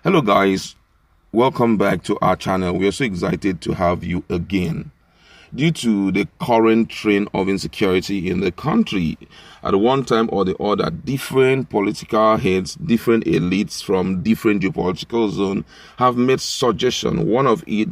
Hello guys, welcome back to our channel. We are so excited to have you again. Due to the current trend of insecurity in the country, at one time or the other, different political heads, different elites from different geopolitical zones have made suggestions. One of it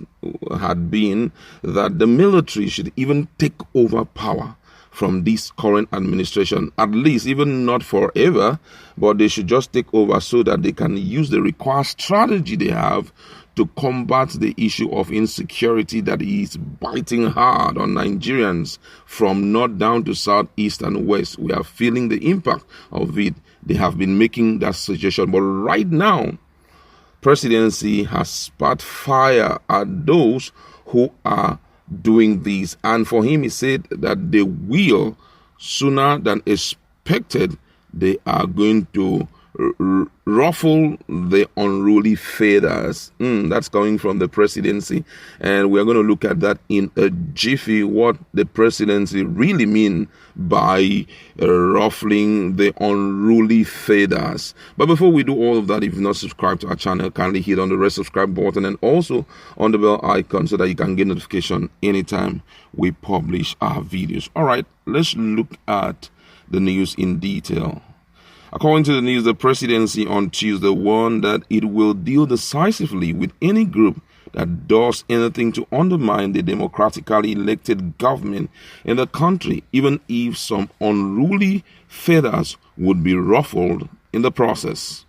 had been that the military should even take over power from this current administration, at least even not forever, but they should just take over so that they can use the required strategy they have to combat the issue of insecurity that is biting hard on Nigerians from north down to south, east and west. We are feeling the impact of it. They have been making that suggestion, but right now, Presidency has sparked fire at those who are doing this, and for him he said that they will, sooner than expected, they are going to ruffle the unruly feathers. That's coming from the presidency, and we're going to look at that in a jiffy, what the presidency really mean by ruffling the unruly feathers. But before we do all of that, if you've not subscribed to our channel, kindly hit on the red subscribe button and also on the bell icon so that you can get notification anytime we publish our videos. All right, let's look at the news in detail. According to the news, the presidency on Tuesday warned that it will deal decisively with any group that does anything to undermine the democratically elected government in the country, even if some unruly feathers would be ruffled in the process.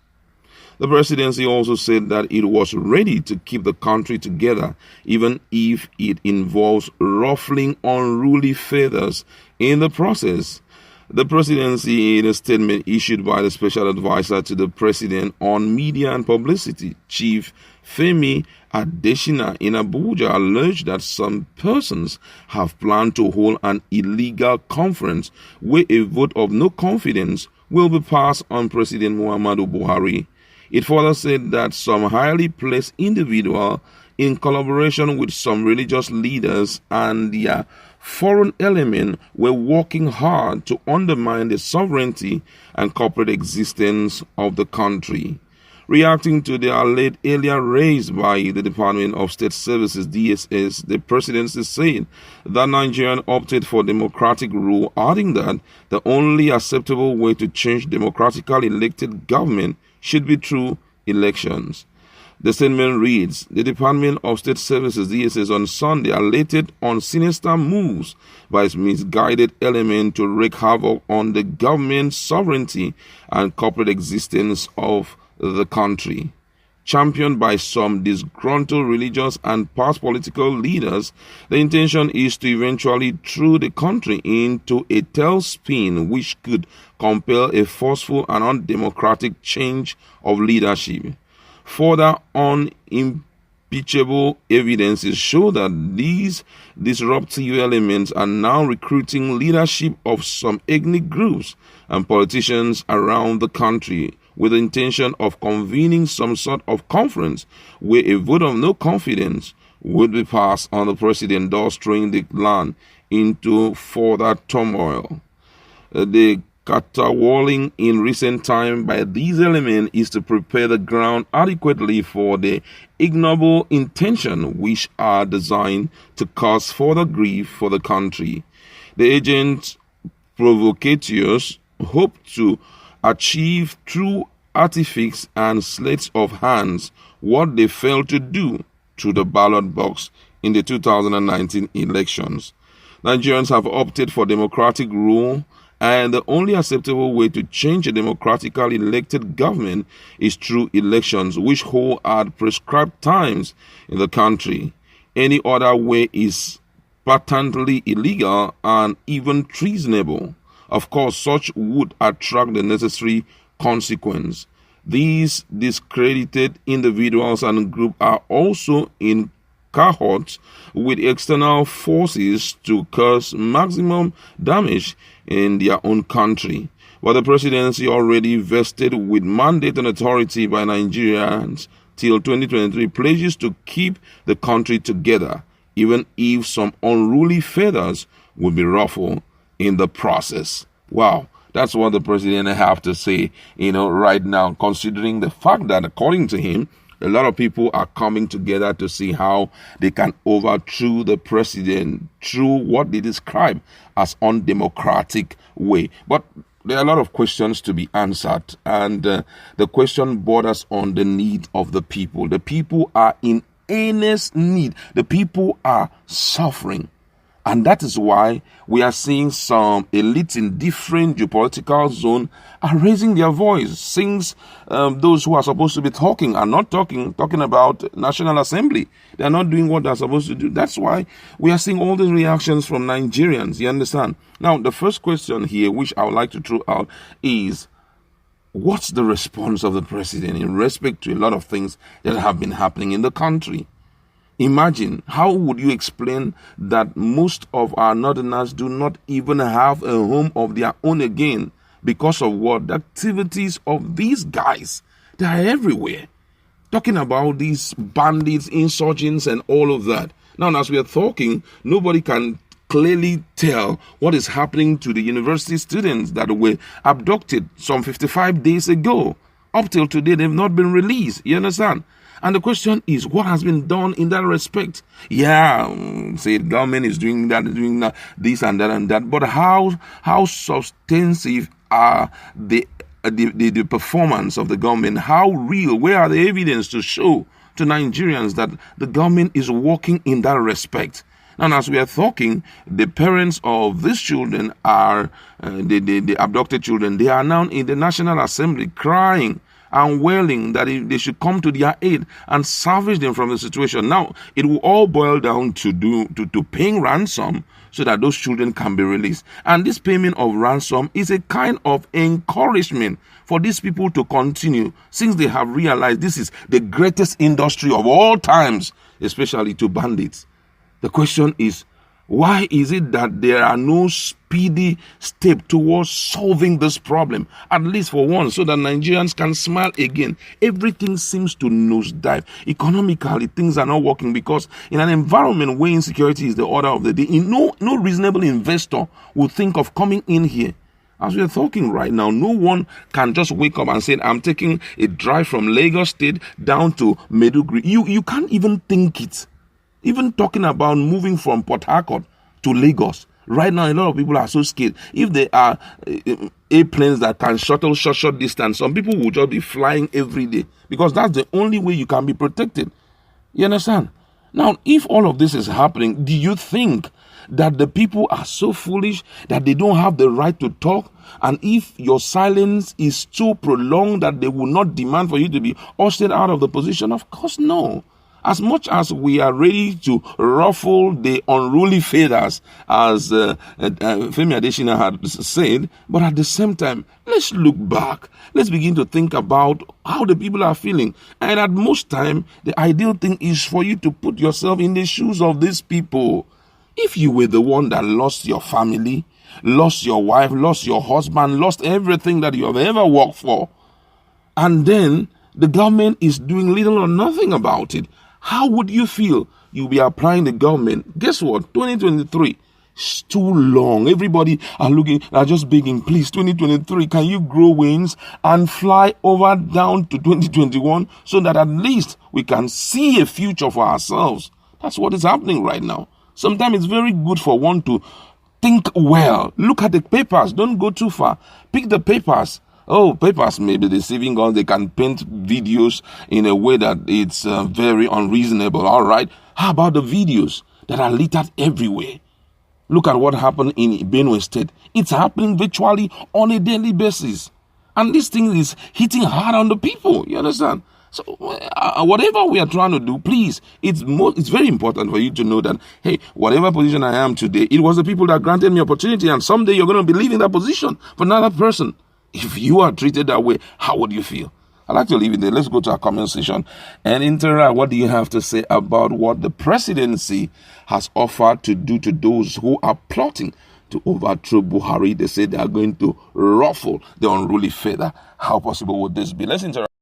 The presidency also said that it was ready to keep the country together, even if it involves ruffling unruly feathers in the process. The presidency, in a statement issued by the special advisor to the president on media and publicity, Chief Femi Adesina in Abuja, alleged that some persons have planned to hold an illegal conference where a vote of no confidence will be passed on President Muhammadu Buhari. It further said that some highly placed individuals, in collaboration with some religious leaders and their foreign element, were working hard to undermine the sovereignty and corporate existence of the country. Reacting to the alleged earlier raised by the Department of State Services (DSS), the presidency said that Nigeria opted for democratic rule, adding that the only acceptable way to change democratically elected government should be through elections. The statement reads, the Department of State Services (DSS) on Sunday alerted on sinister moves by its misguided element to wreak havoc on the government's sovereignty and corporate existence of the country. Championed by some disgruntled religious and past political leaders, the intention is to eventually throw the country into a tailspin which could compel a forceful and undemocratic change of leadership. Further unimpeachable evidences show that these disruptive elements are now recruiting leadership of some ethnic groups and politicians around the country with the intention of convening some sort of conference where a vote of no confidence would be passed on the president, thus throwing the land into further turmoil. The caterwauling in recent time by these elements is to prepare the ground adequately for the ignoble intention which are designed to cause further grief for the country. The agents provocateurs hope to achieve through artifice and sleights of hands what they failed to do through the ballot box in the 2019 elections. Nigerians have opted for democratic rule, and the only acceptable way to change a democratically elected government is through elections which hold at prescribed times in the country. Any other way is patently illegal and even treasonable. Of course, such would attract the necessary consequence. These discredited individuals and groups are also in cahoots with external forces to cause maximum damage in their own country. But the presidency, already vested with mandate and authority by Nigerians till 2023, pledges to keep the country together, even if some unruly feathers will be ruffled in the process. Wow, that's what the president have to say, right now, considering the fact that, according to him, a lot of people are coming together to see how they can overthrow the president through what they describe as undemocratic way. But there are a lot of questions to be answered, and the question borders on the need of the people. The people are in earnest need. The people are suffering. And that is why we are seeing some elites in different geopolitical zones are raising their voice, since those who are supposed to be talking are not talking about National Assembly. They are not doing what they're supposed to do. That's why we are seeing all these reactions from Nigerians, you understand? Now, the first question here, which I would like to throw out, is what's the response of the president in respect to a lot of things that have been happening in the country? Imagine, how would you explain that most of our northerners do not even have a home of their own again because of what? The activities of these guys. They are everywhere. Talking about these bandits, insurgents, and all of that. Now, as we are talking, nobody can clearly tell what is happening to the university students that were abducted some 55 days ago. Up till today, they've not been released. You understand? And the question is, what has been done in that respect? Yeah, say the government is doing that, this and that and that. But how substantive are the performance of the government? How real? Where are the evidence to show to Nigerians that the government is working in that respect? And as we are talking, the parents of these children are the abducted children. They are now in the National Assembly crying and wailing that they should come to their aid and salvage them from the situation. Now, it will all boil down to paying ransom so that those children can be released. And this payment of ransom is a kind of encouragement for these people to continue, since they have realized this is the greatest industry of all times, especially to bandits. The question is, why is it that there are no speedy steps towards solving this problem, at least for once, so that Nigerians can smile again? Everything seems to nosedive. Economically, things are not working, because in an environment where insecurity is the order of the day, no reasonable investor will think of coming in here. As we are talking right now, no one can just wake up and say, I'm taking a drive from Lagos State down to Maiduguri. You can't even think it. Even talking about moving from Port Harcourt to Lagos. Right now, a lot of people are so scared. If there are airplanes that can shuttle short distance, some people will just be flying every day, because that's the only way you can be protected. You understand? Now, if all of this is happening, do you think that the people are so foolish that they don't have the right to talk? And if your silence is too prolonged that they will not demand for you to be ousted out of the position? Of course, no. As much as we are ready to ruffle the unruly feathers, as Femi Adesina had said, but at the same time, let's look back. Let's begin to think about how the people are feeling. And at most time, the ideal thing is for you to put yourself in the shoes of these people. If you were the one that lost your family, lost your wife, lost your husband, lost everything that you have ever worked for, and then the government is doing little or nothing about it, how would you feel? You'll be applying the government. Guess what? 2023 is too long. Everybody are just begging, please, 2023, can you grow wings and fly over down to 2021 so that at least we can see a future for ourselves? That's what is happening right now. Sometimes it's very good for one to think well. Look at the papers. Don't go too far. Pick the papers. Oh, papers may be deceiving us. They can paint videos in a way that it's very unreasonable. All right. How about the videos that are littered everywhere? Look at what happened in Benue State. It's happening virtually on a daily basis. And this thing is hitting hard on the people. You understand? So whatever we are trying to do, please, it's very important for you to know that, hey, whatever position I am today, it was the people that granted me opportunity, and someday you're going to be leaving that position for another person. If you are treated that way, how would you feel? I'd like to leave it there. Let's go to our comment section and interact. What do you have to say about what the presidency has offered to do to those who are plotting to overthrow Buhari? They say they are going to ruffle the unruly feather. How possible would this be? Let's interact.